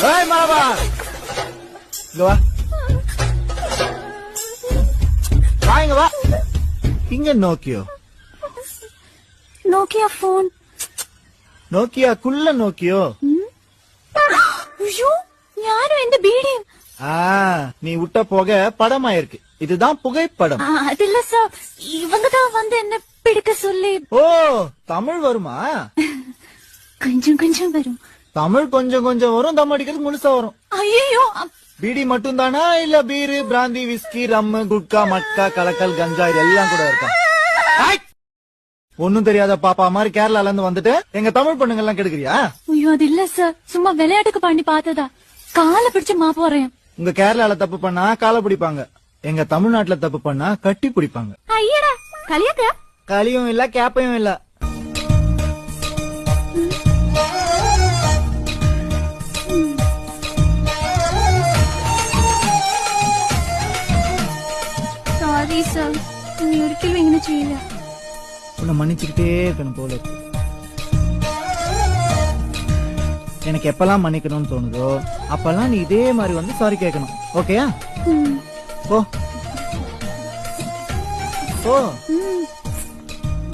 ஏய் மலபார், இங்க வா. வா இங்க வா. இங்க நோக்கியோ നോക്കിയ ഫോൺ. നോക്കിയ കുള്ള നോക്കിയോ? ஐயோ, ஞானும் எந்த பீடியும். நீ விட்ட புகை படமாயிருக்கு. இதுதான் புகைப்படம். அது இல்ல சார், இவங்க தான் வந்து என்ன பிடிக்க சொல்லி. ஓ, தமிழ் வருமா? கொஞ்சம் கொஞ்சம் வரும். தமிழ் கொஞ்சம் கொஞ்சம் வரும், தம் அடிக்கிறது முழுசா வரும். ஐயோ, பீடி மட்டும் தானா இல்ல பீரு, பிராந்தி, விஸ்கி, ரம்மு, குட்கா, மட்கா, கலக்கல், கஞ்சா இதெல்லாம் கூட இருக்கா? ஒன்னும் தெரியாத பாப்பா மாதிரி கேரளால இருந்து வந்துட்டு எங்க தமிழ் பொண்ணுங்க எல்லாம் கெடுக்கிறியா? ஐயோ அது இல்ல சார், சும்மா விளையாட்டுக்கு பண்ணி பார்த்ததா. காலை பிடிச்சு மாப்பு வரேன். உங்க கேரளால தப்பு பண்ணா காலை பிடிப்பாங்க, எங்க தமிழ்நாட்டுல தப்பு பண்ணா கட்டி பிடிப்பாங்க. ஐயடா, கலியாக்க களியும் இல்ல கேப்பையும் இல்ல. சாரி சார், நீ ஒരിക്കലും ഇങ്ങനെ ചെയ്യില്ല. உன்னை மன்னிச்சுக்கிட்டே இருக்கணும் போல இருக்கு. எனக்கு எப்பெல்லாம் மன்னிக்கணும்னு தோணுதோ அப்பெல்லாம் நீ இதே மாதிரி வந்து சாரி கேட்கணும். ஓகேயா? போ போ.